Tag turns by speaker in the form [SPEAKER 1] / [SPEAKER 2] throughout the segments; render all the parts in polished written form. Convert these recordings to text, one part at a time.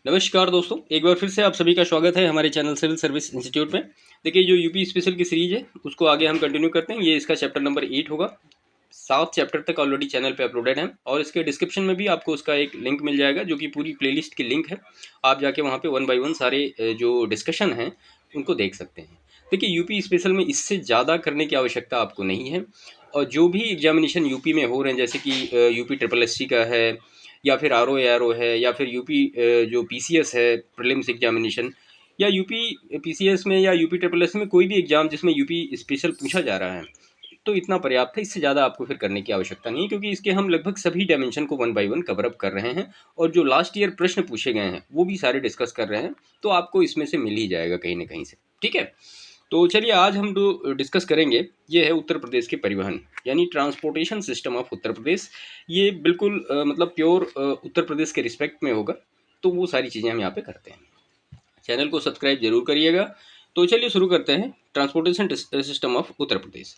[SPEAKER 1] नमस्कार दोस्तों, एक बार फिर से आप सभी का स्वागत है हमारे चैनल सिविल सर्विस इंस्टीट्यूट में। देखिए, जो यूपी स्पेशल की सीरीज है उसको आगे हम कंटिन्यू करते हैं। ये इसका चैप्टर नंबर 8 होगा। 7 चैप्टर तक ऑलरेडी चैनल पे अपलोडेड है और इसके डिस्क्रिप्शन में भी आपको उसका एक लिंक मिल जाएगा जो कि पूरी प्लेलिस्ट की लिंक है। आप जाके वहाँ पे वन बाय वन सारे जो डिस्कशन हैं उनको देख सकते हैं। देखिए, यूपी स्पेशल में इससे ज़्यादा करने की आवश्यकता आपको नहीं है। और जो भी एग्जामिनेशन यूपी में हो रहे हैं, जैसे कि यूपी ट्रिपल एस सी का है, या फिर R O A R O है, या फिर यूपी जो पी सी एस है प्रीलिम्स एग्जामिनेशन, या यूपी पी सी एस में या यूपी ट्रिपल एस में कोई भी एग्जाम जिसमें यूपी स्पेशल पूछा जा रहा है, तो इतना पर्याप्त है। इससे ज़्यादा आपको फिर करने की आवश्यकता नहीं है, क्योंकि इसके हम लगभग सभी डायमेंशन को one by one cover up कर रहे हैं। और जो लास्ट ईयर प्रश्न पूछे गए हैं वो भी सारे डिस्कस कर रहे हैं, तो आपको इसमें से मिल ही जाएगा कहीं ना कहीं से। ठीक है, तो चलिए आज हम जो डिस्कस करेंगे ये है उत्तर प्रदेश के परिवहन, यानी transportation system of Uttar Pradesh. ये बिल्कुल मतलब प्योर उत्तर प्रदेश के रिस्पेक्ट में होगा। तो वो सारी चीज़ें हम यहाँ पे करते हैं। चैनल को सब्सक्राइब जरूर करिएगा। तो चलिए शुरू करते हैं, transportation system of Uttar Pradesh.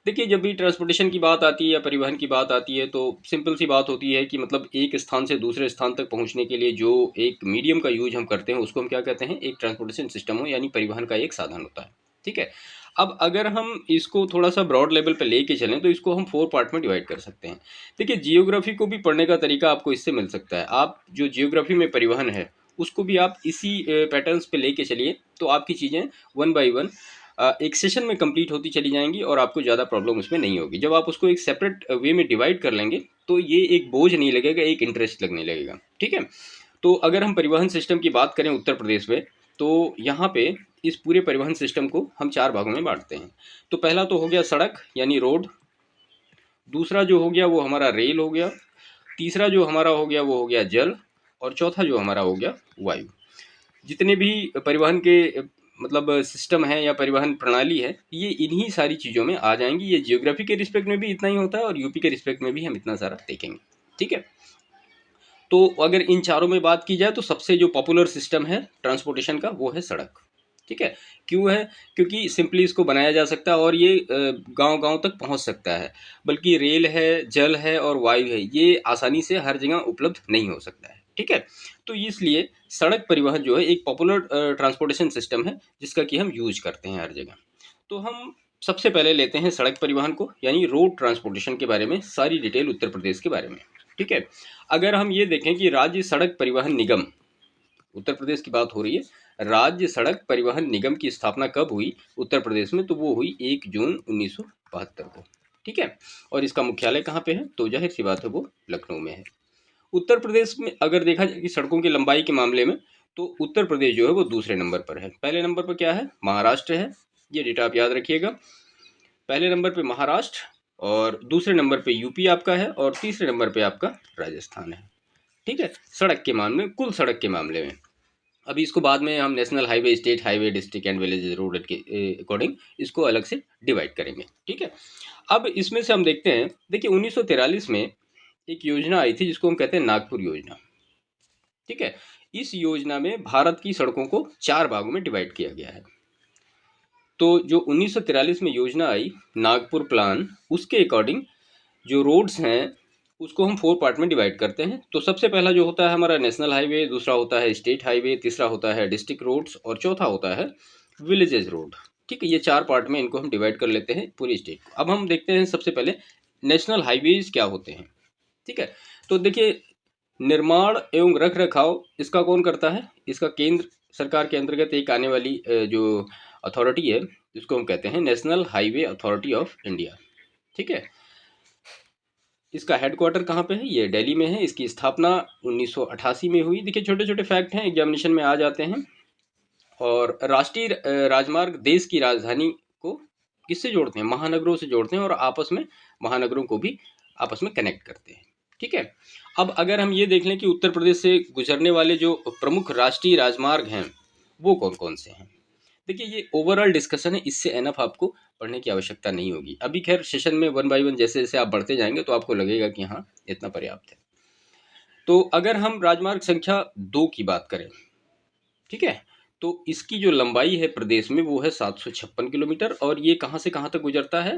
[SPEAKER 1] देखिए, जब भी ट्रांसपोर्टेशन की बात आती है या परिवहन की बात आती है, तो सिंपल सी बात होती है कि मतलब एक स्थान से दूसरे स्थान तक पहुंचने के लिए जो एक मीडियम का यूज हम करते हैं उसको हम क्या कहते हैं, एक ट्रांसपोर्टेशन सिस्टम हो, यानी परिवहन का एक साधन होता है। ठीक है, अब अगर हम इसको थोड़ा सा ब्रॉड लेवल पे लेके चलें तो इसको हम 4 पार्ट में डिवाइड कर सकते हैं। देखिए, जियोग्राफी को भी पढ़ने का तरीका आपको इससे मिल सकता है। आप जो जियोग्राफी में परिवहन है उसको भी आप इसी पैटर्न्स पे लेके चलिए, तो आपकी चीज़ें वन बाय वन एक सेशन में कंप्लीट होती चली जाएंगी और आपको ज़्यादा प्रॉब्लम उसमें नहीं होगी। जब आप उसको एक सेपरेट वे में डिवाइड कर लेंगे तो ये एक बोझ नहीं लगेगा, एक इंटरेस्ट लगने लगेगा। ठीक है, तो अगर हम परिवहन सिस्टम की बात करें उत्तर प्रदेश में, तो यहाँ पे इस पूरे परिवहन सिस्टम को हम 4 भागों में बांटते हैं। तो पहला तो हो गया सड़क यानी रोड, दूसरा जो हो गया वो हमारा रेल हो गया, तीसरा जो हमारा हो गया वो हो गया जल, और चौथा जो हमारा हो गया वायु। जितने भी परिवहन के मतलब सिस्टम है या परिवहन प्रणाली है, ये इन्हीं सारी चीज़ों में आ जाएंगी। ये जियोग्राफी के रिस्पेक्ट में भी इतना ही होता है और यूपी के रिस्पेक्ट में भी हम इतना सारा देखेंगे। ठीक है, तो अगर इन चारों में बात की जाए तो सबसे जो पॉपुलर सिस्टम है ट्रांसपोर्टेशन का वो है सड़क। ठीक है, क्यों है? क्योंकि सिंपली इसको बनाया जा सकता है और ये गांव गांव तक पहुंच सकता है। बल्कि रेल है, जल है और वायु है, ये आसानी से हर जगह उपलब्ध नहीं हो सकता है। ठीक है, तो इसलिए सड़क परिवहन जो है एक पॉपुलर ट्रांसपोर्टेशन सिस्टम है जिसका कि हम यूज करते हैं हर जगह। तो हम सबसे पहले लेते हैं सड़क परिवहन को, यानी रोड ट्रांसपोर्टेशन के बारे में सारी डिटेल उत्तर प्रदेश के बारे में। ठीक है, अगर हम ये देखें कि राज्य सड़क परिवहन निगम, उत्तर प्रदेश की बात हो रही है, राज्य सड़क परिवहन निगम की स्थापना कब हुई उत्तर प्रदेश में, तो वो हुई 1 जून 1972 को। ठीक है, और इसका मुख्यालय कहाँ पे है, तो जाहिर सी बात है वो लखनऊ में है। उत्तर प्रदेश में अगर देखा जाए कि सड़कों की लंबाई के मामले में, तो उत्तर प्रदेश जो है वो दूसरे नंबर पर है। पहले नंबर पर क्या है, महाराष्ट्र है। ये डेटा आप याद रखिएगा, पहले नंबर पे महाराष्ट्र, और दूसरे नंबर पे यूपी आपका है, और तीसरे नंबर पे आपका राजस्थान है। ठीक है, सड़क के मामले में, कुल सड़क के मामले में। अभी इसको बाद में हम national highway, state highway, district and village road के अकॉर्डिंग इसको अलग से डिवाइड करेंगे। ठीक है, अब इसमें से हम देखते हैं। देखिए, 1943 में एक योजना आई थी जिसको हम कहते हैं नागपुर योजना। ठीक है, इस योजना में भारत की सड़कों को 4 भागों में डिवाइड किया गया है। तो जो 1943 में योजना आई, नागपुर प्लान, उसके अकॉर्डिंग जो रोड्स हैं उसको हम 4 पार्ट में डिवाइड करते हैं। तो सबसे पहला जो होता है हमारा नेशनल हाईवे, दूसरा होता है स्टेट हाईवे, तीसरा होता है डिस्ट्रिक्ट रोड्स, और चौथा होता है विलेजेस रोड। ठीक है, ये 4 पार्ट में इनको हम डिवाइड कर लेते हैं पूरी स्टेट को। अब हम देखते हैं सबसे पहले नेशनल हाईवेज क्या होते हैं। ठीक है, तो देखिए, निर्माण एवं रख रखाव इसका कौन करता है, इसका केंद्र सरकार के अंतर्गत एक आने वाली जो अथॉरिटी है जिसको हम कहते हैं national highway authority of India. ठीक है, इसका हेडक्वार्टर कहाँ पे है, ये दिल्ली में है। इसकी स्थापना 1988 में हुई। देखिए, छोटे छोटे फैक्ट हैं, एग्जामिनेशन में आ जाते हैं। और राष्ट्रीय राजमार्ग देश की राजधानी को किससे जोड़ते हैं, महानगरों से जोड़ते हैं, और आपस में महानगरों को भी आपस में कनेक्ट करते हैं। ठीक है, अब अगर हम ये देख लें कि उत्तर प्रदेश से गुजरने वाले जो प्रमुख राष्ट्रीय राजमार्ग हैं वो कौन कौन से हैं। देखिए, ये ओवरऑल डिस्कशन है, इससे एनफ आपको पढ़ने की आवश्यकता नहीं होगी। अभी खैर सेशन में वन बाय वन जैसे जैसे आप बढ़ते जाएंगे तो आपको लगेगा कि हाँ, इतना पर्याप्त है। तो अगर हम राजमार्ग संख्या 2 की बात करें, ठीक है, तो इसकी जो लंबाई है प्रदेश में वो है 756 किलोमीटर, और ये कहाँ से कहाँ तक गुजरता है,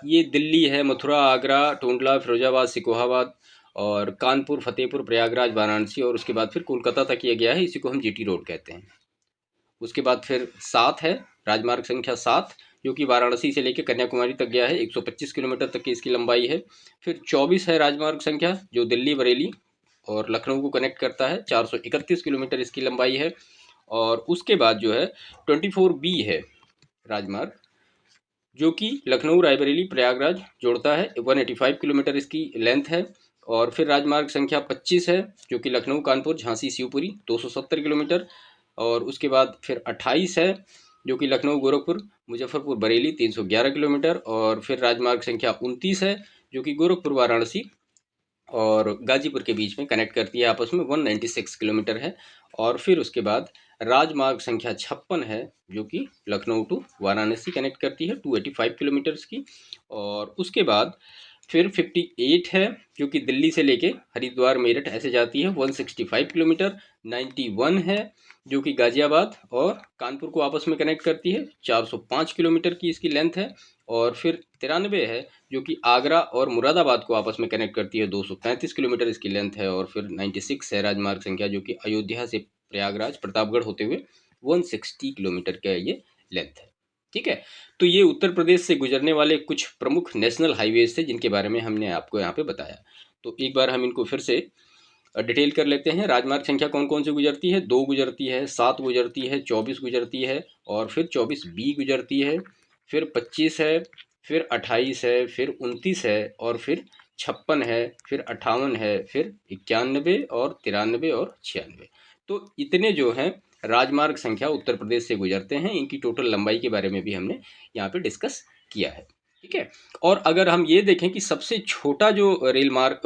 [SPEAKER 1] ये दिल्ली है, मथुरा, आगरा, टोंडला, फिरोजाबाद, सिकोहाबाद, और कानपुर, फतेहपुर, प्रयागराज, वाराणसी और उसके बाद फिर कोलकाता तक ये गया है, इसी को हम जीटी रोड कहते हैं। उसके बाद फिर 7 है राजमार्ग संख्या 7, जो कि वाराणसी से लेकर कन्याकुमारी तक गया है, 125 किलोमीटर तक की इसकी लंबाई है। फिर 24 है राजमार्ग संख्या, जो दिल्ली, बरेली और लखनऊ को कनेक्ट करता है, 431 किलोमीटर इसकी लंबाई है। और उसके बाद जो है 24B है राजमार्ग, जो कि लखनऊ, रायबरेली, प्रयागराज जोड़ता है, 185 किलोमीटर इसकी लेंथ है। और फिर राजमार्ग संख्या 25 है, जो कि लखनऊ, कानपुर, झांसी, शिवपुरी, 270 किलोमीटर। और उसके बाद फिर 28 है, जो कि लखनऊ, गोरखपुर, मुजफ्फरपुर, बरेली, 311 किलोमीटर। और फिर राजमार्ग संख्या 29 है, जो कि गोरखपुर, वाराणसी और गाजीपुर के बीच में कनेक्ट करती है आपस में, 196 किलोमीटर है। और फिर उसके बाद राजमार्ग संख्या 56 है, जो कि लखनऊ टू वाराणसी कनेक्ट करती है, 285 किलोमीटर्स की। और उसके बाद फिर 58 है, जो कि दिल्ली से लेके हरिद्वार, मेरठ ऐसे जाती है, 165 किलोमीटर। 91 है, जो कि गाजियाबाद और कानपुर को आपस में कनेक्ट करती है, 405 किलोमीटर की इसकी लेंथ है। और फिर 93 है, जो कि आगरा और मुरादाबाद को आपस में कनेक्ट करती है, 235 किलोमीटर इसकी लेंथ है। और फिर 96 है राजमार्ग संख्या, जो कि अयोध्या से प्रयागराज, प्रतापगढ़ होते हुए 160 किलोमीटर का ये लेंथ है। ठीक है, तो ये उत्तर प्रदेश से गुजरने वाले कुछ प्रमुख नेशनल हाईवेज थे, जिनके बारे में हमने आपको यहाँ पे बताया। तो एक बार हम इनको फिर से डिटेल कर लेते हैं। राजमार्ग संख्या कौन कौन सी गुजरती है? 2 गुजरती है, 7 गुजरती है, 24 गुजरती है और फिर 24B गुजरती है, फिर 25 है, फिर 28 है, फिर 29 है और फिर 56 है, फिर 58 है, फिर 91 और 93 और 96। तो इतने जो हैं राजमार्ग संख्या उत्तर प्रदेश से गुजरते हैं। इनकी टोटल लंबाई के बारे में भी हमने यहाँ पे डिस्कस किया है। ठीक है, और अगर हम ये देखें कि सबसे छोटा जो रेल मार्ग,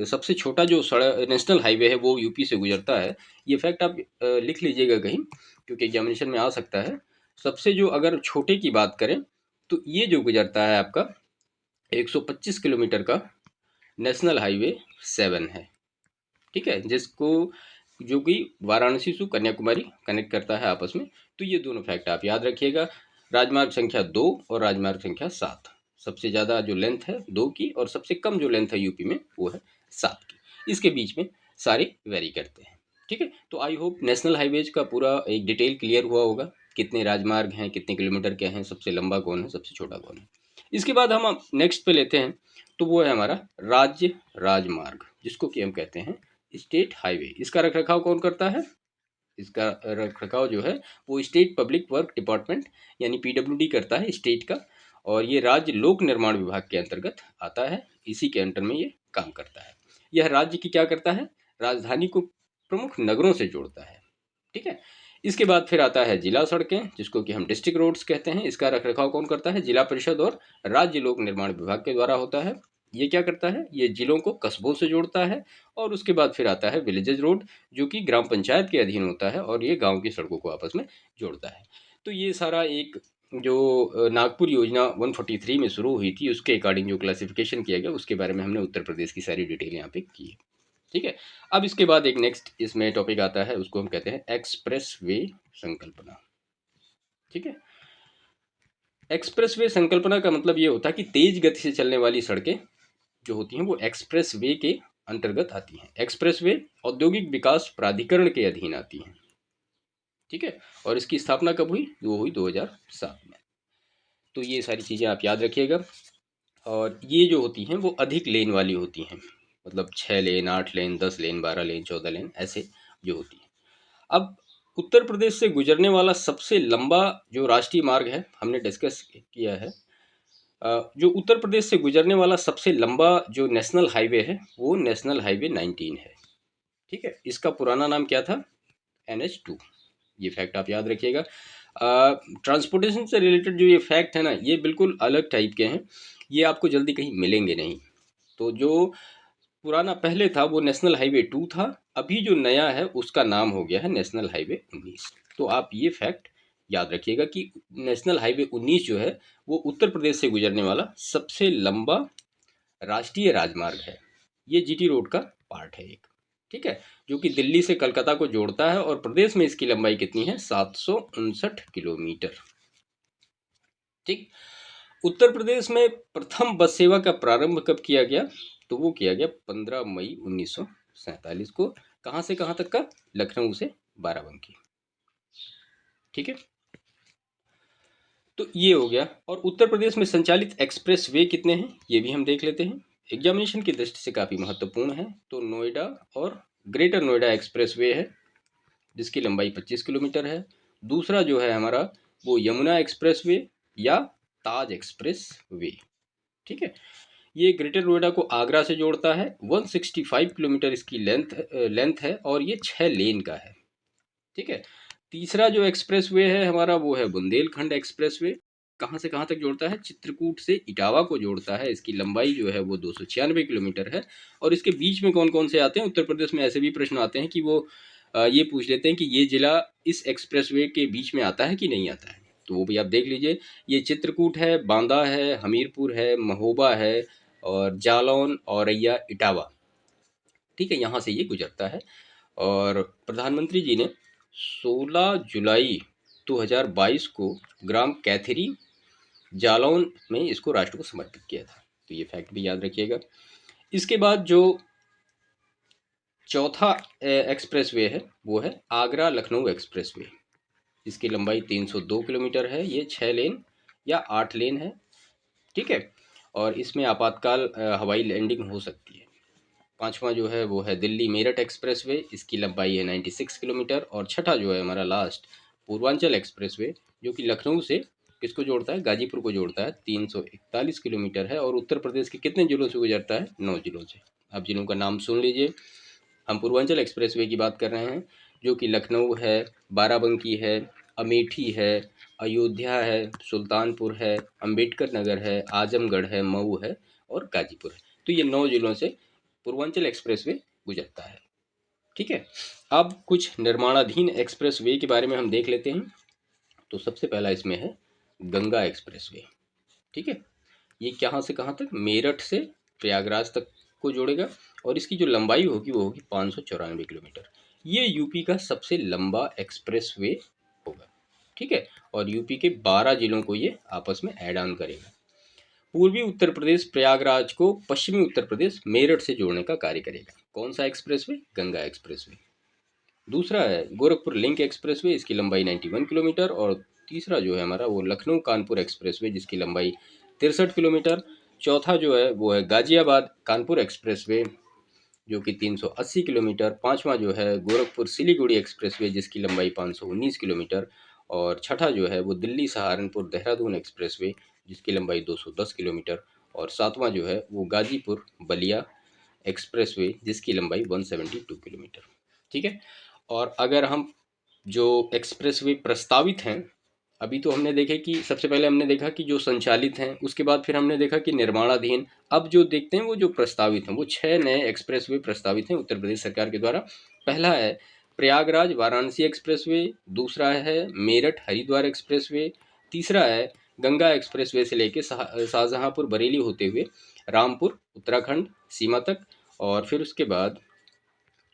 [SPEAKER 1] सबसे छोटा जो सड़क नेशनल हाईवे है वो यूपी से गुजरता है, ये फैक्ट आप लिख लीजिएगा कहीं, क्योंकि एग्जामिनेशन में आ सकता है। सबसे जो अगर छोटे की बात करें तो ये जो गुजरता है आपका 125 किलोमीटर का नेशनल हाईवे 7 है। ठीक है, जिसको जो कि वाराणसी से कन्याकुमारी कनेक्ट करता है आपस में। तो ये दोनों फैक्ट आप याद रखिएगा, राजमार्ग संख्या 2 और राजमार्ग संख्या 7। सबसे ज़्यादा जो लेंथ है 2 की और सबसे कम जो लेंथ है यूपी में वो है 7 की। इसके बीच में सारे वेरी करते हैं। ठीक है, तो आई होप नेशनल हाईवेज का पूरा एक डिटेल क्लियर हुआ होगा, कितने राजमार्ग हैं, कितने किलोमीटर के हैं, सबसे लंबा कौन है, सबसे छोटा कौन है। इसके बाद हम नेक्स्ट पे लेते हैं, तो वो है हमारा राज्य राजमार्ग, जिसको कि हम कहते हैं स्टेट हाईवे। इसका रखरखाव कौन करता है? इसका रखरखाव जो है वो स्टेट पब्लिक वर्क डिपार्टमेंट यानी पीडब्ल्यूडी करता है, स्टेट का। और ये राज्य लोक निर्माण विभाग के अंतर्गत आता है, इसी के अंडर में ये काम करता है। यह राज्य की क्या करता है? राजधानी को प्रमुख नगरों से जोड़ता है। ठीक है, इसके बाद फिर आता है जिला सड़कें, जिसको कि हम डिस्ट्रिक्ट रोड्स कहते हैं। इसका रखरखाव कौन करता है? जिला परिषद और राज्य लोक निर्माण विभाग के द्वारा होता है। ये क्या करता है? ये जिलों को कस्बों से जोड़ता है। और उसके बाद फिर आता है विलेजेस रोड, जो कि ग्राम पंचायत के अधीन होता है और ये गांव की सड़कों को आपस में जोड़ता है। तो ये सारा एक जो नागपुर योजना 143 में शुरू हुई थी, उसके अकॉर्डिंग जो क्लासिफिकेशन किया गया, उसके बारे में हमने उत्तर प्रदेश की सारी डिटेल यहाँ पे की है। ठीक है, अब इसके बाद एक नेक्स्ट इसमें टॉपिक आता है, उसको हम कहते हैं एक्सप्रेस वे संकल्पना। ठीक है, एक्सप्रेस वे संकल्पना का मतलब ये होता है कि तेज गति से चलने वाली सड़कें जो होती हैं वो एक्सप्रेस वे के अंतर्गत आती हैं। एक्सप्रेस वे औद्योगिक विकास प्राधिकरण के अधीन आती हैं। ठीक है, और इसकी स्थापना कब हुई? वो हुई 2007 में। तो ये सारी चीज़ें आप याद रखिएगा। और ये जो होती हैं वो अधिक लेन वाली होती हैं, मतलब 6 लेन, 8 लेन, 10 लेन, 12 लेन, 14 लेन ऐसे जो होती है। अब उत्तर प्रदेश से गुजरने वाला सबसे लंबा जो राष्ट्रीय मार्ग है, हमने डिस्कस किया है। जो उत्तर प्रदेश से गुजरने वाला सबसे लंबा जो नेशनल हाईवे है वो नेशनल हाईवे 19 है। ठीक है, इसका पुराना नाम क्या था? NH2। ये फैक्ट आप याद रखिएगा। ट्रांसपोर्टेशन से रिलेटेड जो ये फैक्ट है ना, ये बिल्कुल अलग टाइप के हैं, ये आपको जल्दी कहीं मिलेंगे नहीं। तो जो पुराना पहले था वो नेशनल हाईवे 2 था, अभी जो नया है उसका नाम हो गया है नेशनल हाईवे 19। तो आप ये फैक्ट याद रखिएगा कि नेशनल हाईवे 19 जो है वो उत्तर प्रदेश से गुजरने वाला सबसे लंबा राष्ट्रीय राजमार्ग है। ये जीटी रोड का पार्ट है एक। ठीक है, जो कि दिल्ली से कलकत्ता को जोड़ता है और प्रदेश में इसकी लंबाई कितनी है? 759 किलोमीटर। ठीक, उत्तर प्रदेश में प्रथम बस सेवा का प्रारंभ कब किया गया? तो वो किया गया 15 मई 1947 को। कहाँ से कहाँ तक का? लखनऊ से बाराबंकी। ठीक है, तो ये हो गया। और उत्तर प्रदेश में संचालित एक्सप्रेस वे कितने हैं ये भी हम देख लेते हैं, एग्जामिनेशन की दृष्टि से काफ़ी महत्वपूर्ण है। तो नोएडा और ग्रेटर नोएडा एक्सप्रेस वे है जिसकी लंबाई 25 किलोमीटर है। दूसरा जो है हमारा वो यमुना एक्सप्रेस वे या ताज एक्सप्रेस वे। ठीक है, ये ग्रेटर नोएडा को आगरा से जोड़ता है। 165 किलोमीटर इसकी लेंथ है और ये 6 लेन का है। ठीक है, तीसरा जो एक्सप्रेस वे है हमारा वो है बुंदेलखंड एक्सप्रेस वे। कहाँ से कहाँ तक जोड़ता है? चित्रकूट से इटावा को जोड़ता है। इसकी लंबाई जो है वो 296 किलोमीटर है। और इसके बीच में कौन कौन से आते हैं? उत्तर प्रदेश में ऐसे भी प्रश्न आते हैं कि वो ये पूछ लेते हैं कि ये जिला इस एक्सप्रेस वे के बीच में आता है कि नहीं आता है, तो वो भी आप देख लीजिए। ये चित्रकूट है, बांदा है, हमीरपुर है, महोबा है और जालौन, औरैया, इटावा। ठीक है, यहाँ से ये गुजरता है। और प्रधानमंत्री जी ने 16 जुलाई 2022 को ग्राम कैथरी, जालौन में इसको राष्ट्र को समर्पित किया था। तो ये फैक्ट भी याद रखिएगा। इसके बाद जो चौथा एक्सप्रेस वे है वो है आगरा लखनऊ एक्सप्रेस वे। इसकी लंबाई 302 किलोमीटर है। ये 6 लेन या 8 लेन है। ठीक है, और इसमें आपातकाल हवाई लैंडिंग हो सकती है। पांचवा जो है वो है दिल्ली मेरठ एक्सप्रेस वे। इसकी लंबाई है 96 किलोमीटर। और छठा जो है हमारा लास्ट पूर्वांचल एक्सप्रेस वे जो कि लखनऊ से किसको जोड़ता है? गाजीपुर को जोड़ता है। 341 किलोमीटर है और उत्तर प्रदेश के कितने जिलों से गुजरता है? 9 जिलों से। आप जिलों का नाम सुन लीजिए। हम पूर्वांचल एक्सप्रेस वे की बात कर रहे हैं जो कि लखनऊ है, बाराबंकी है, अमेठी है, अयोध्या है, सुल्तानपुर है, अंबेडकर नगर है, आजमगढ़ है, मऊ है और गाजीपुर है। तो ये 9 जिलों से पूर्वांचल एक्सप्रेस वे गुजरता है। ठीक है, अब कुछ निर्माणाधीन एक्सप्रेस वे के बारे में हम देख लेते हैं। तो सबसे पहला इसमें है गंगा एक्सप्रेस वे। ठीक है, ये कहाँ से कहाँ तक? मेरठ से प्रयागराज तक को जोड़ेगा और इसकी जो लंबाई होगी वो होगी 594 किलोमीटर। ये यूपी का सबसे लंबा एक्सप्रेस वे होगा। ठीक है, और यूपी के 12 जिलों को ये आपस में ऐड ऑन करेगा। पूर्वी उत्तर प्रदेश प्रयागराज को पश्चिमी उत्तर प्रदेश मेरठ से जोड़ने का कार्य करेगा। कौन सा एक्सप्रेसवे? गंगा एक्सप्रेसवे। दूसरा है गोरखपुर लिंक एक्सप्रेसवे। इसकी लंबाई 91 किलोमीटर। और तीसरा जो है हमारा वो लखनऊ कानपुर एक्सप्रेसवे जिसकी लंबाई 63 किलोमीटर। चौथा जो है वो है गाजियाबाद कानपुर एक्सप्रेसवे जो कि 380 किलोमीटर। पांचवा जो है गोरखपुर सिलीगुड़ी एक्सप्रेसवे जिसकी लंबाई 519 किलोमीटर। और छठा जो है वो दिल्ली सहारनपुर देहरादून एक्सप्रेसवे जिसकी लंबाई 210 किलोमीटर। और सातवां जो है वो गाजीपुर बलिया एक्सप्रेसवे जिसकी लंबाई 172 किलोमीटर। ठीक है, और अगर हम जो एक्सप्रेसवे प्रस्तावित हैं, अभी तो हमने देखे कि सबसे पहले हमने देखा कि जो संचालित हैं, उसके बाद फिर हमने देखा कि निर्माणाधीन। अब जो देखते हैं वो जो प्रस्तावित हैं, वो 6 नए एक्सप्रेसवे प्रस्तावित हैं उत्तर प्रदेश सरकार के द्वारा। पहला है प्रयागराज वाराणसी एक्सप्रेसवे। दूसरा है मेरठ हरिद्वार एक्सप्रेसवे। तीसरा है गंगा एक्सप्रेसवे से लेके शाहजहांपुर बरेली होते हुए रामपुर उत्तराखंड सीमा तक। और फिर उसके बाद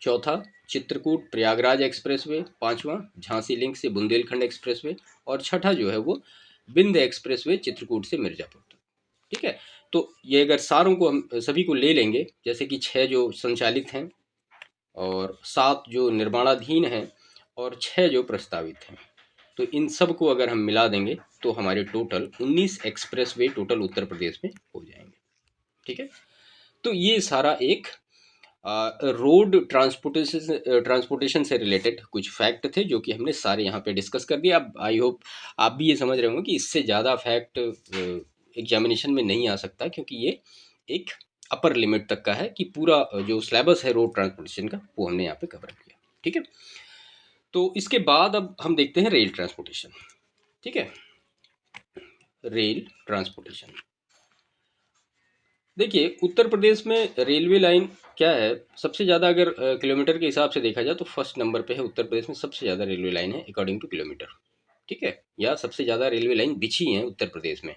[SPEAKER 1] चौथा चित्रकूट प्रयागराज एक्सप्रेसवे। पांचवा झांसी लिंक से बुंदेलखंड एक्सप्रेसवे। और छठा जो है वो बिंद एक्सप्रेसवे चित्रकूट से मिर्जापुर तक। ठीक है, तो ये अगर सारों को हम सभी को ले लेंगे, जैसे कि 6 जो संचालित हैं और 7 जो निर्माणाधीन हैं और 6 जो प्रस्तावित हैं, तो इन सब को अगर हम मिला देंगे तो हमारे total 19 expressway total Uttar Pradesh में हो जाएंगे। ठीक है, तो ये सारा एक रोड ट्रांसपोर्टेशन से रिलेटेड कुछ फैक्ट थे जो कि हमने सारे यहाँ पे डिस्कस कर दिए। अब आई होप आप भी ये समझ रहे होंगे कि इससे ज़्यादा फैक्ट एग्जामिनेशन में नहीं आ सकता, क्योंकि ये एक अपर लिमिट तक का है कि पूरा जो सिलेबस है रोड ट्रांसपोर्टेशन का वो हमने यहाँ पे कवर किया। ठीक है, तो इसके बाद अब हम देखते हैं रेल ट्रांसपोर्टेशन। ठीक है, रेल ट्रांसपोर्टेशन देखिए उत्तर प्रदेश में रेलवे लाइन क्या है, सबसे ज़्यादा अगर किलोमीटर के हिसाब से देखा जाए तो फर्स्ट नंबर पे है उत्तर प्रदेश में सबसे ज़्यादा रेलवे लाइन है अकॉर्डिंग टू किलोमीटर। ठीक है, या सबसे ज़्यादा रेलवे लाइन बिछी हैं उत्तर प्रदेश में।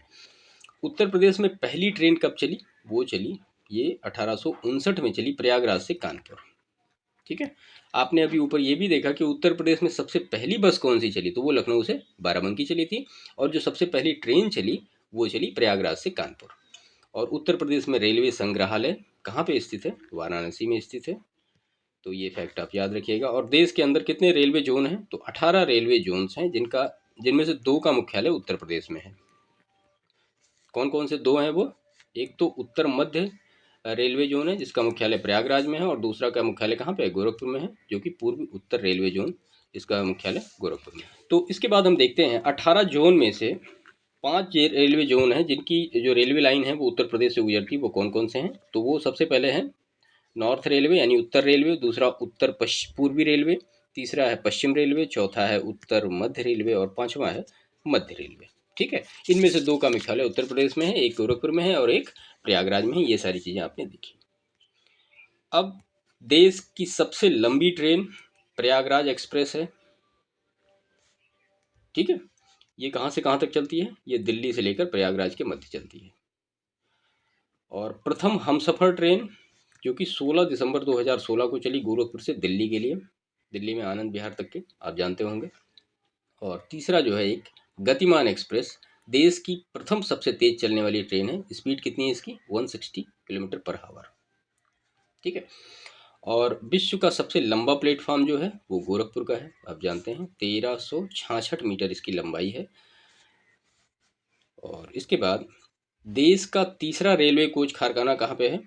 [SPEAKER 1] उत्तर प्रदेश में पहली ट्रेन कब चली? वो चली ये 1859 में चली प्रयागराज से कानपुर। ठीक है, आपने अभी ऊपर ये भी देखा कि उत्तर प्रदेश में सबसे पहली बस कौन सी चली, तो वो लखनऊ से बाराबंकी चली थी। और जो सबसे पहली ट्रेन चली वो चली प्रयागराज से कानपुर। और उत्तर प्रदेश में रेलवे संग्रहालय कहाँ पे स्थित है? वाराणसी में स्थित है। तो ये फैक्ट आप याद रखिएगा। और देश के अंदर कितने रेलवे जोन हैं? तो 18 रेलवे जोन्स हैं, जिनमें से 2 का मुख्यालय उत्तर प्रदेश में है। कौन कौन से 2 हैं वो? एक तो उत्तर मध्य रेलवे जोन है जिसका मुख्यालय प्रयागराज में है, और दूसरा का मुख्यालय कहाँ पे है? गोरखपुर में है, जो कि पूर्वी उत्तर रेलवे जोन, इसका मुख्यालय गोरखपुर में है। तो इसके बाद हम देखते हैं 18 जोन में से 5 ये रेलवे जोन हैं जिनकी जो रेलवे लाइन है वो उत्तर प्रदेश से गुजरती है। वो कौन कौन से हैं? तो वो सबसे पहले है नॉर्थ रेलवे यानी उत्तर रेलवे, दूसरा उत्तर पूर्वी रेलवे, तीसरा है पश्चिम रेलवे, चौथा है उत्तर मध्य रेलवे और पांचवा है मध्य रेलवे। ठीक है, इनमें से 2 का मुख्यालय उत्तर प्रदेश में है, एक गोरखपुर में है और एक प्रयागराज में है। ये सारी चीज़ें आपने देखी। अब देश की सबसे लंबी ट्रेन प्रयागराज एक्सप्रेस है। ठीक है, ये कहाँ से कहाँ तक चलती है? ये दिल्ली से लेकर प्रयागराज के मध्य चलती है। और प्रथम हमसफर ट्रेन जो कि 16 दिसंबर 2016 को चली गोरखपुर से दिल्ली के लिए, दिल्ली में आनंद विहार तक के, आप जानते होंगे। और तीसरा जो है एक गतिमान एक्सप्रेस, देश की प्रथम सबसे तेज चलने वाली ट्रेन है। स्पीड कितनी है इसकी? 160 किलोमीटर पर आवर। ठीक है, और विश्व का सबसे लंबा प्लेटफॉर्म जो है वो गोरखपुर का है, आप जानते हैं। 1366 मीटर इसकी लंबाई है। और इसके बाद देश का तीसरा रेलवे कोच कारखाना कहाँ पे है?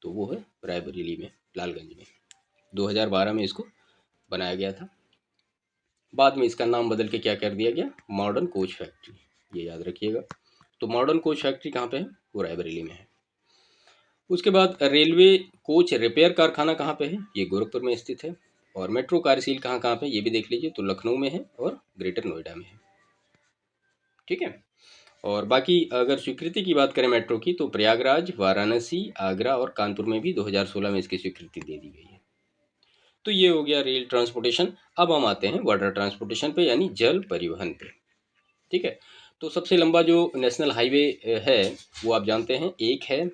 [SPEAKER 1] तो वो है रायबरेली में, लालगंज में। 2012 में इसको बनाया गया था। बाद में इसका नाम बदल के क्या कर दिया गया? मॉडर्न कोच फैक्ट्री, ये याद रखिएगा। तो मॉडर्न कोच फैक्ट्री कहाँ पे है? वो रायबरेली में है। उसके बाद रेलवे कोच रिपेयर कारखाना कहाँ पे है? ये गोरखपुर में स्थित है। और मेट्रो कार्यशील कहाँ कहाँ पे, ये भी देख लीजिए। तो लखनऊ में है और ग्रेटर नोएडा में है। ठीक है, और बाकी अगर स्वीकृति की बात करें मेट्रो की, तो प्रयागराज, वाराणसी, आगरा और कानपुर में भी 2016 में इसकी स्वीकृति दे दी गई है। तो ये हो गया रेल ट्रांसपोर्टेशन। अब हम आते हैं वाटर ट्रांसपोर्टेशन पे, यानी जल परिवहन पे। ठीक है, तो सबसे लंबा जो नेशनल हाईवे है वो आप जानते हैं, एक है,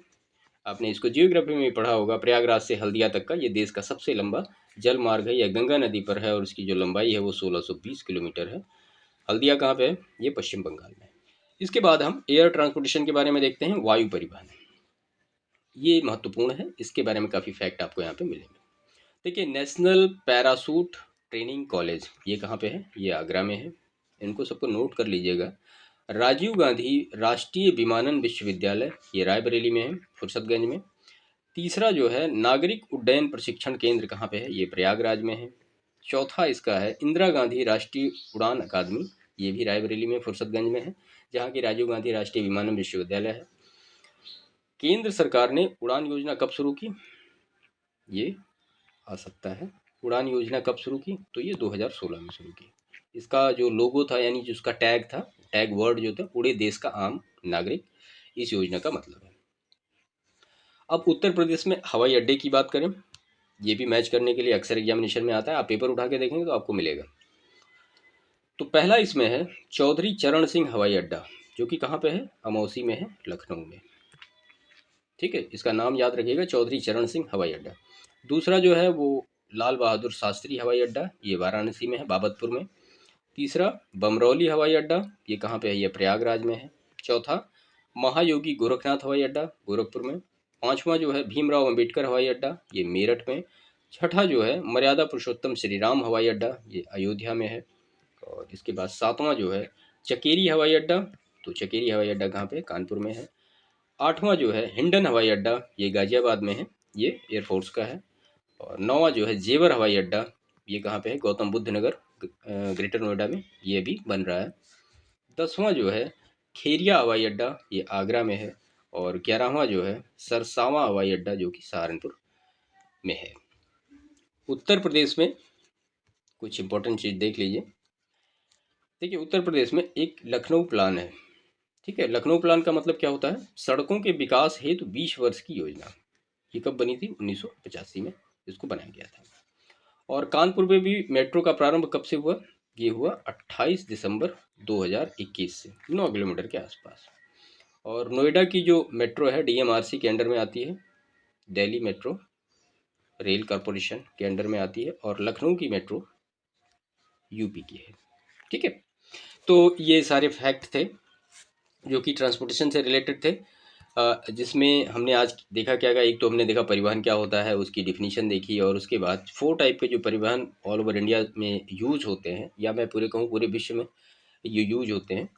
[SPEAKER 1] आपने इसको जियोग्राफी में पढ़ा होगा, प्रयागराज से हल्दिया तक का। ये देश का सबसे लंबा जल मार्ग है, यह गंगा नदी पर है और इसकी जो लंबाई है वो 1620 किलोमीटर है। हल्दिया कहाँ पे है? ये पश्चिम बंगाल में। इसके बाद हम एयर ट्रांसपोर्टेशन के बारे में देखते हैं, वायु परिवहन। ये महत्वपूर्ण है, इसके बारे में काफ़ी फैक्ट आपको यहाँ पे मिलेंगे। देखिए, नेशनल पैराशूट ट्रेनिंग कॉलेज ये कहाँ पे है? ये आगरा में है। इनको सबको नोट कर लीजिएगा। राजीव गांधी राष्ट्रीय विमानन विश्वविद्यालय ये रायबरेली में है, फुर्सतगंज में। तीसरा जो है नागरिक उड्डयन प्रशिक्षण केंद्र कहाँ पे है? ये प्रयागराज में है। चौथा इसका है इंदिरा गांधी राष्ट्रीय उड़ान अकादमी, ये भी रायबरेली में फुर्सतगंज में है, जहाँ की राजीव गांधी राष्ट्रीय विमानन विश्वविद्यालय है। केंद्र सरकार ने उड़ान योजना कब शुरू की? ये आ सकता है। उड़ान योजना कब शुरू की? तो ये 2016 में शुरू की। इसका जो लोगो था, यानी जो उसका टैग था, टैग वर्ड जो था, उड़े देश का आम नागरिक, इस योजना का मतलब है। अब उत्तर प्रदेश में हवाई अड्डे की बात करें, ये भी मैच करने के लिए अक्सर एग्जामिनेशन में आता है, आप पेपर उठा के देखेंगे तो आपको मिलेगा। तो पहला इसमें है चौधरी चरण सिंह हवाई अड्डा, जो कि कहाँ पे है? अमौसी में है, लखनऊ में। ठीक है, इसका नाम याद रखिएगा, चौधरी चरण सिंह हवाई अड्डा। दूसरा जो है वो लाल बहादुर शास्त्री हवाई अड्डा, ये वाराणसी में है, बाबतपुर में। तीसरा बमरौली हवाई अड्डा, ये कहाँ पे है? ये प्रयागराज में है। चौथा महायोगी गोरखनाथ हवाई अड्डा, गोरखपुर में। पांचवा जो है भीमराव अंबेडकर हवाई अड्डा, ये मेरठ में। छठा जो है मर्यादा पुरुषोत्तम श्री राम हवाई अड्डा, ये अयोध्या में है। और इसके बाद सातवां जो है चकेरी हवाई अड्डा, तो चकेरी हवाई अड्डा कहाँ पे? कानपुर में है। आठवां जो है हिंडन हवाई अड्डा, ये गाजियाबाद में है, ये एयरफोर्स का है। और नौवां जो है जेवर हवाई अड्डा, ये कहाँ पे है? गौतम बुद्ध नगर, ग्रेटर नोएडा में, ये भी बन रहा है। 10वां जो है खेरिया हवाई अड्डा, ये आगरा में है। और 11वां जो है सरसावा हवाई अड्डा, जो कि सहारनपुर में है। उत्तर प्रदेश में कुछ इंपॉर्टेंट चीज़ देख लीजिए। देखिए, उत्तर प्रदेश में एक लखनऊ प्लान है। ठीक है, लखनऊ प्लान का मतलब क्या होता है? सड़कों के विकास हेतु 20 वर्ष की योजना। ये कब बनी थी? 1985 में इसको बनाया गया था। और कानपुर में भी मेट्रो का प्रारंभ कब से हुआ? ये हुआ 28 दिसंबर 2021 से, 9 किलोमीटर के आसपास। और नोएडा की जो मेट्रो है डीएमआरसी के अंडर में आती है, दिल्ली मेट्रो रेल कॉरपोरेशन के अंडर में आती है। और लखनऊ की मेट्रो यूपी की है। ठीक है, तो ये सारे फैक्ट थे जो कि ट्रांसपोर्टेशन से रिलेटेड थे। जिसमें हमने आज देखा क्या क्या, एक तो हमने देखा परिवहन क्या होता है, उसकी डिफिनीशन देखी, और उसके बाद 4 टाइप के जो परिवहन ऑल ओवर इंडिया में यूज होते हैं, या मैं पूरे कहूँ पूरे विश्व में ये यूज होते हैं,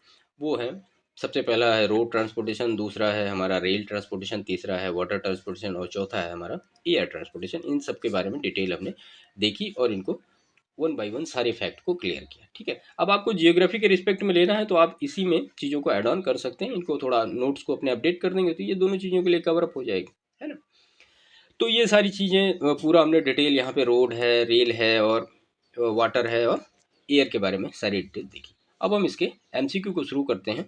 [SPEAKER 1] वो हैं, सबसे पहला है रोड ट्रांसपोर्टेशन, दूसरा है हमारा रेल ट्रांसपोर्टेशन, तीसरा है वाटर ट्रांसपोर्टेशन, और चौथा है हमारा एयर ट्रांसपोर्टेशन। इन सब के बारे में डिटेल हमने देखी और इनको वन बाय वन सारे फैक्ट को क्लियर किया। ठीक है, अब आपको जियोग्राफी के रिस्पेक्ट में लेना है तो आप इसी में चीज़ों को ऐड ऑन कर सकते हैं, इनको थोड़ा नोट्स को अपने अपडेट कर देंगे तो ये दोनों चीज़ों के लिए कवर अप हो जाएगी, है ना। तो ये सारी चीज़ें पूरा हमने डिटेल, यहाँ पे रोड है, रेल है, और वाटर है, और एयर के बारे में सारी डिटेल देखी। अब हम इसके एमसीक्यू को शुरू करते हैं।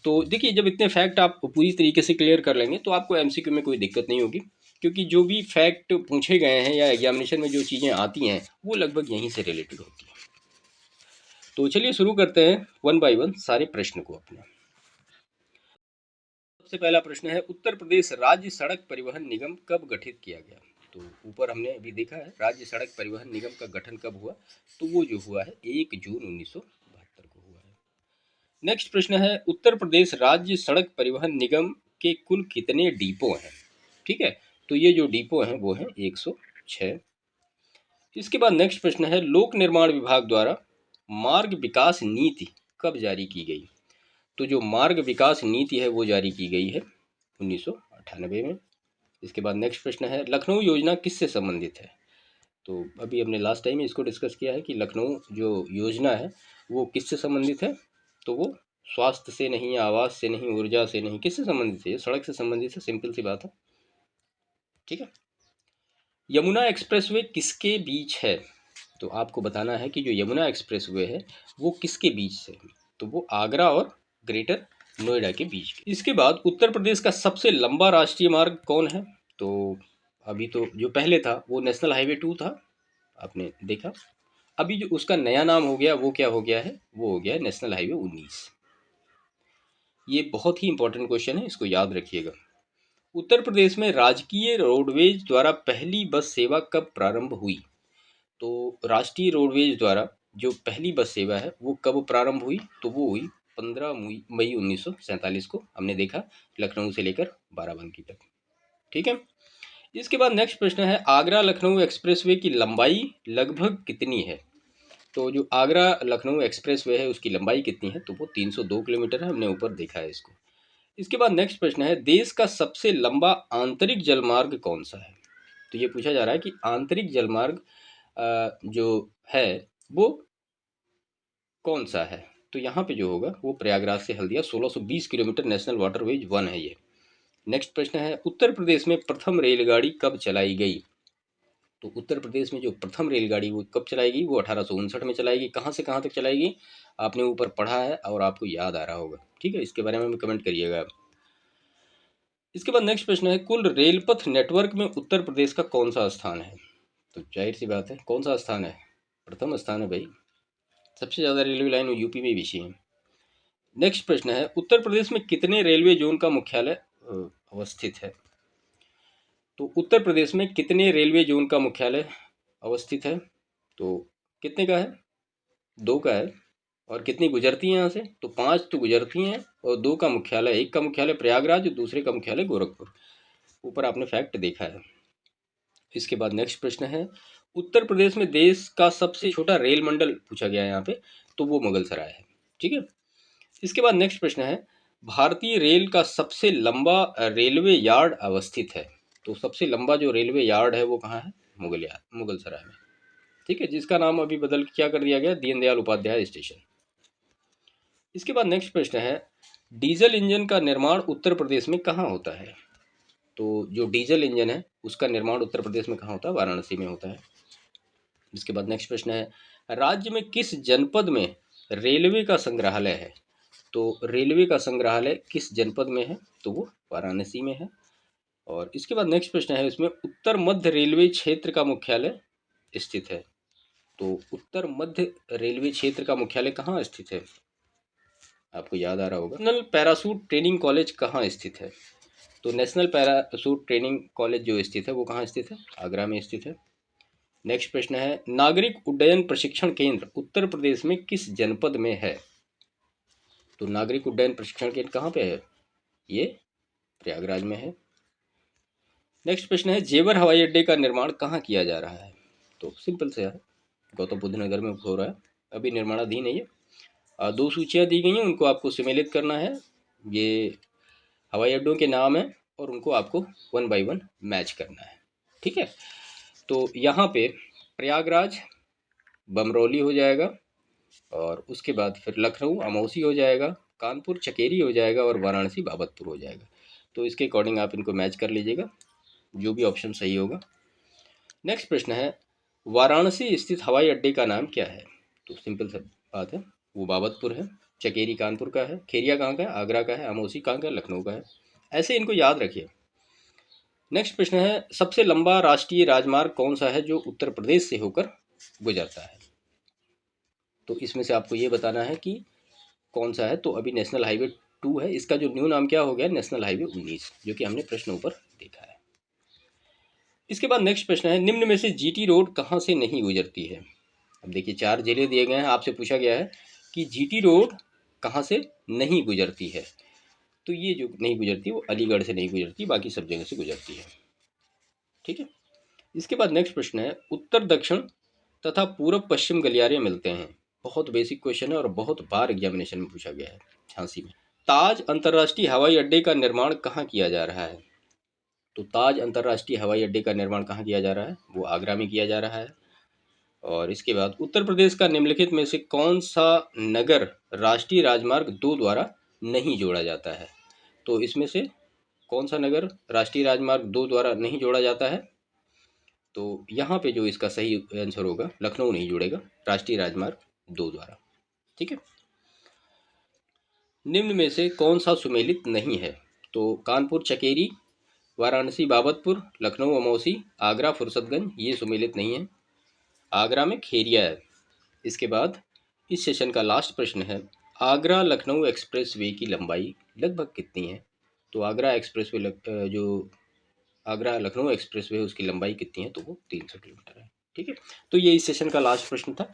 [SPEAKER 1] तो देखिए, जब इतने फैक्ट आप पूरी तरीके से क्लियर कर लेंगे तो आपको एमसीक्यू में कोई दिक्कत नहीं होगी, क्योंकि जो भी फैक्ट पूछे गए हैं या एग्जामिनेशन में जो चीज़ें आती हैं वो लगभग यहीं से रिलेटेड होती हैं। तो चलिए शुरू करते हैं वन बाय वन सारे प्रश्न को अपने। सबसे पहला प्रश्न है, उत्तर प्रदेश राज्य सड़क परिवहन निगम कब गठित किया गया। तो ऊपर हमने अभी देखा है राज्य सड़क परिवहन निगम का गठन कब हुआ, तो वो जो हुआ है 1 जून 1972 को हुआ है। नेक्स्ट प्रश्न है, उत्तर प्रदेश राज्य सड़क परिवहन निगम के कुल कितने डिपो हैं। ठीक है, तो ये जो डिपो हैं वो हैं 106। इसके बाद नेक्स्ट प्रश्न है, लोक निर्माण विभाग द्वारा मार्ग विकास नीति कब जारी की गई। तो जो मार्ग विकास नीति है वो जारी की गई है 1998 में। इसके बाद नेक्स्ट प्रश्न है, लखनऊ योजना किससे संबंधित है। तो अभी हमने लास्ट टाइम इसको डिस्कस किया है कि लखनऊ जो योजना है वो किससे संबंधित है, तो वो स्वास्थ्य से नहीं, आवास से नहीं, ऊर्जा से नहीं, किससे संबंधित है, सड़क से संबंधित है, सिंपल सी बात है। ठीक है, यमुना एक्सप्रेसवे किसके बीच है। तो आपको बताना है कि जो यमुना एक्सप्रेसवे है वो किसके बीच से है, तो वो आगरा और ग्रेटर नोएडा के बीच के। इसके बाद उत्तर प्रदेश का सबसे लंबा राष्ट्रीय मार्ग कौन है। तो अभी तो जो पहले था वो नेशनल हाईवे 2 था, आपने देखा। अभी जो उसका नया नाम हो गया वो क्या हो गया है, वो हो गया है नेशनल हाईवे 19। ये बहुत ही इंपॉर्टेंट क्वेश्चन है, इसको याद रखिएगा। उत्तर प्रदेश में राजकीय रोडवेज द्वारा पहली बस सेवा कब प्रारंभ हुई। तो राष्ट्रीय रोडवेज द्वारा जो पहली बस सेवा है वो कब प्रारंभ हुई, तो वो हुई 15 मई 1947 को। हमने देखा लखनऊ से लेकर बाराबंकी तक। ठीक है, इसके बाद नेक्स्ट प्रश्न है, आगरा लखनऊ एक्सप्रेसवे की लंबाई लगभग कितनी है। तो जो आगरा लखनऊ एक्सप्रेसवे है उसकी लंबाई कितनी है, तो वो 302 किलोमीटर है, हमने ऊपर देखा है इसको। इसके बाद नेक्स्ट प्रश्न है, देश का सबसे लंबा आंतरिक जलमार्ग कौन सा है। तो ये पूछा जा रहा है कि आंतरिक जलमार्ग जो है वो कौन सा है। तो यहाँ पे जो होगा वो प्रयागराज से हल्दिया 1620 किलोमीटर नेशनल वाटरवेज 1 है ये। नेक्स्ट प्रश्न है, उत्तर प्रदेश में प्रथम रेलगाड़ी कब चलाई गई। तो उत्तर प्रदेश में जो प्रथम रेलगाड़ी वो कब चलाएगी, वो 1859 में चलाएगी। कहाँ से कहाँ तक चलाएगी, आपने ऊपर पढ़ा है और आपको याद आ रहा होगा। ठीक है, इसके बारे में कमेंट करिएगा आप। इसके बाद नेक्स्ट प्रश्न है, कुल रेलपथ नेटवर्क में उत्तर प्रदेश का कौन सा स्थान है। तो जाहिर सी बात है कौन सा स्थान है, प्रथम स्थान है भाई, सबसे ज़्यादा रेलवे लाइन यूपी में बिछी है। नेक्स्ट प्रश्न है, उत्तर प्रदेश में कितने रेलवे जोन का मुख्यालय अवस्थित है। तो उत्तर प्रदेश में कितने रेलवे जोन का मुख्यालय अवस्थित है, तो कितने का है, 2 का है। और कितनी गुजरती हैं यहाँ से, तो 5 तो गुजरती हैं, और 2 का मुख्यालय, एक का मुख्यालय प्रयागराज, दूसरे का मुख्यालय गोरखपुर। ऊपर आपने फैक्ट देखा है। इसके बाद नेक्स्ट प्रश्न है, उत्तर प्रदेश में देश का सबसे छोटा रेल मंडल पूछा गया है यहाँ पे, तो वो मुगलसराय है। ठीक है, इसके बाद नेक्स्ट प्रश्न है, भारतीय रेल का सबसे लंबा रेलवे यार्ड अवस्थित है। तो सबसे लंबा जो रेलवे यार्ड है वो कहाँ है, मुगलसराय में। ठीक है, जिसका नाम अभी बदल क्या कर दिया गया, दीनदयाल उपाध्याय स्टेशन। इसके बाद नेक्स्ट प्रश्न है, डीजल इंजन का निर्माण उत्तर प्रदेश में कहाँ होता है। तो जो डीजल इंजन है उसका निर्माण उत्तर प्रदेश में कहाँ होता है, वाराणसी में होता है। इसके बाद नेक्स्ट प्रश्न है, राज्य में किस जनपद में रेलवे का संग्रहालय है। तो रेलवे का संग्रहालय किस जनपद में है, तो वो वाराणसी में है। और इसके बाद नेक्स्ट प्रश्न है, इसमें उत्तर मध्य रेलवे क्षेत्र का मुख्यालय स्थित है। तो उत्तर मध्य रेलवे क्षेत्र का मुख्यालय कहाँ स्थित है, आपको याद आ रहा होगा। नेशनल पैराशूट ट्रेनिंग कॉलेज कहाँ स्थित है। तो नेशनल पैराशूट ट्रेनिंग कॉलेज जो स्थित है वो कहाँ स्थित है, आगरा में स्थित है। नेक्स्ट प्रश्न है, नागरिक उड्डयन प्रशिक्षण केंद्र उत्तर प्रदेश में किस जनपद में है। तो नागरिक उड्डयन प्रशिक्षण केंद्र कहाँ पे है, ये प्रयागराज में है। नेक्स्ट प्रश्न है जेवर हवाई अड्डे का निर्माण कहाँ किया जा रहा है? तो सिंपल से है, गौतम बुद्ध नगर में हो रहा है, अभी निर्माणाधीन है ये। दो सूचियाँ दी गई हैं, उनको आपको सम्मिलित करना है। ये हवाई अड्डों के नाम है और उनको आपको 1 बाय 1 मैच करना है। ठीक है, तो यहाँ पे प्रयागराज बमरौली हो जाएगा, और उसके बाद फिर लखनऊ अमौसी हो जाएगा, कानपुर चकेरी हो जाएगा, और वाराणसी बाबतपुर हो जाएगा। तो इसके अकॉर्डिंग आप इनको मैच कर लीजिएगा, जो भी ऑप्शन सही होगा। नेक्स्ट प्रश्न है वाराणसी स्थित हवाई अड्डे का नाम क्या है? तो सिंपल सा बात है, वो बाबतपुर है। चकेरी कानपुर का है, खेरिया कहाँ का है? आगरा का है। अमौसी कहाँ का है? लखनऊ का है। ऐसे इनको याद रखिए। नेक्स्ट प्रश्न है सबसे लंबा राष्ट्रीय राजमार्ग कौन सा है जो उत्तर प्रदेश से होकर गुजरता है? तो इसमें से आपको ये बताना है कि कौन सा है। तो अभी नेशनल हाईवे 2 है, इसका जो न्यू नाम क्या हो गया? नेशनल हाईवे 19, जो कि हमने प्रश्न ऊपर देखा है। इसके बाद नेक्स्ट प्रश्न है निम्न में से जीटी रोड कहाँ से नहीं गुजरती है? अब देखिए 4 जिले दिए गए हैं, आपसे पूछा गया है कि जीटी रोड कहाँ से नहीं गुजरती है। तो ये जो नहीं गुजरती वो अलीगढ़ से नहीं गुजरती, बाकी सब जगह से गुजरती है। ठीक है, इसके बाद नेक्स्ट प्रश्न है उत्तर दक्षिण तथा पूर्व पश्चिम गलियारे मिलते हैं। बहुत बेसिक क्वेश्चन है और बहुत बार एग्जामिनेशन में पूछा गया है, झांसी में। ताज अंतर्राष्ट्रीय हवाई अड्डे का निर्माण कहाँ किया जा रहा है? तो ताज अंतर्राष्ट्रीय हवाई अड्डे का निर्माण कहाँ किया जा रहा है? वो आगरा में किया जा रहा है। और इसके बाद उत्तर प्रदेश का निम्नलिखित में से कौन सा नगर राष्ट्रीय राजमार्ग 2 द्वारा नहीं जोड़ा जाता है? तो इसमें से कौन सा नगर राष्ट्रीय राजमार्ग 2 द्वारा नहीं जोड़ा जाता है? तो यहाँ पे जो इसका सही आंसर होगा, लखनऊ नहीं जुड़ेगा राष्ट्रीय राजमार्ग 2 द्वारा। ठीक है, निम्न में से कौन सा सुमेलित नहीं है? तो कानपुर चकेरी, वाराणसी बाबतपुर, लखनऊ अमौसी, आगरा फुर्सतगंज, ये सुमेलित नहीं है। आगरा में खेरिया है। इसके बाद इस सेशन का लास्ट प्रश्न है आगरा लखनऊ एक्सप्रेस वे की लंबाई लगभग कितनी है? तो आगरा एक्सप्रेस वे जो आगरा लखनऊ एक्सप्रेस वे उसकी लंबाई कितनी है? तो वो 300 किलोमीटर है। ठीक है, तो ये इस सेशन का लास्ट प्रश्न था।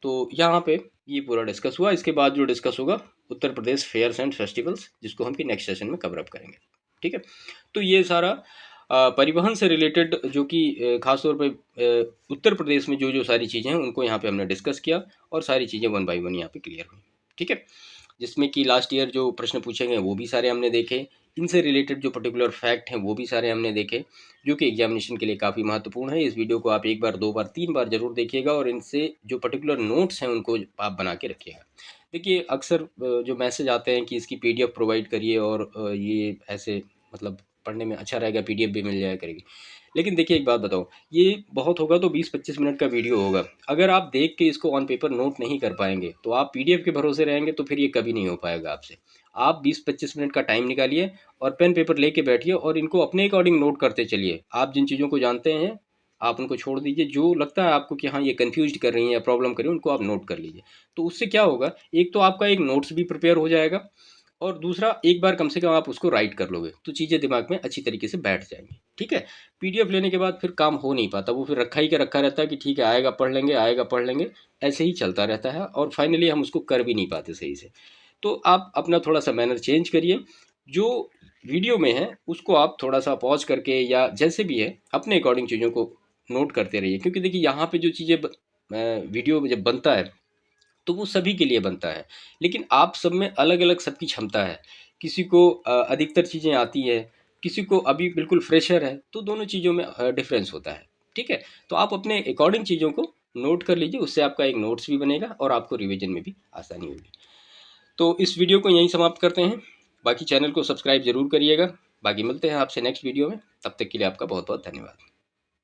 [SPEAKER 1] तो यहाँ पे ये पूरा डिस्कस हुआ। इसके बाद जो डिस्कस होगा Uttar Pradesh fears and festivals, जिसको हम कि नेक्स्ट सेशन में कवर अप करेंगे। ठीक है, तो ये सारा परिवहन से रिलेटेड जो कि खासतौर पे उत्तर प्रदेश में जो जो सारी चीज़ें हैं उनको यहाँ पे हमने डिस्कस किया, और सारी चीज़ें 1 बाय 1 यहाँ पे क्लियर हुई। ठीक है, जिसमें कि लास्ट ईयर जो प्रश्न पूछे गए वो भी सारे हमने देखे, इनसे रिलेटेड जो पर्टिकुलर फैक्ट हैं वो भी सारे हमने देखे, जो कि एग्जामिनेशन के लिए काफ़ी महत्वपूर्ण है। इस वीडियो को आप 1 बार 2 बार 3 बार जरूर देखिएगा, और इनसे जो पर्टिकुलर नोट्स हैं उनको आप बना के रखिएगा। देखिए अक्सर जो मैसेज आते हैं कि इसकी PDF प्रोवाइड करिए, और ये ऐसे मतलब पढ़ने में अच्छा रहेगा, PDF भी मिल जाया करेगी। लेकिन देखिए एक बात बताओ, ये बहुत होगा तो 20-25 मिनट का वीडियो होगा। अगर आप देख के इसको ऑन पेपर नोट नहीं कर पाएंगे तो आप PDF के भरोसे रहेंगे तो फिर ये कभी नहीं हो पाएगा आपसे। आप 20-25 मिनट का टाइम निकालिए और पेन पेपर लेके बैठिए और इनको अपने अकॉर्डिंग नोट करते चलिए। आप जिन चीज़ों को जानते हैं आप उनको छोड़ दीजिए, जो लगता है आपको कि हाँ ये कन्फ्यूज कर रही हैं या प्रॉब्लम कर रही हैं उनको आप नोट कर लीजिए। तो उससे क्या होगा, एक तो आपका एक नोट्स भी प्रिपेयर हो जाएगा, और दूसरा एक बार कम से कम आप उसको राइट कर लोगे तो चीज़ें दिमाग में अच्छी तरीके से बैठ जाएंगी। ठीक है, PDF लेने के बाद फिर काम हो नहीं पाता, वो फिर रखा ही का रखा रहता है कि ठीक है आएगा पढ़ लेंगे, आएगा पढ़ लेंगे, ऐसे ही चलता रहता है, और फाइनली हम उसको कर भी नहीं पाते सही से। तो आप अपना थोड़ा सा मैनर चेंज करिए, जो वीडियो में है उसको आप थोड़ा सा पॉज करके या जैसे भी है अपने अकॉर्डिंग चीज़ों को नोट करते रहिए। क्योंकि देखिए यहाँ पे जो चीज़ें वीडियो जब बनता है तो वो सभी के लिए बनता है, लेकिन आप सब में अलग अलग सबकी क्षमता है। किसी को अधिकतर चीज़ें आती है, किसी को अभी बिल्कुल फ्रेशर है, तो दोनों चीज़ों में डिफरेंस होता है। ठीक है, तो आप अपने अकॉर्डिंग चीज़ों को नोट कर लीजिए, उससे आपका एक नोट्स भी बनेगा और आपको रिवीजन में भी आसानी होगी। तो इस वीडियो को यहीं समाप्त करते हैं, बाकी चैनल को सब्सक्राइब जरूर करिएगा। बाकी मिलते हैं आपसे नेक्स्ट वीडियो में, तब तक के लिए आपका बहुत बहुत धन्यवाद।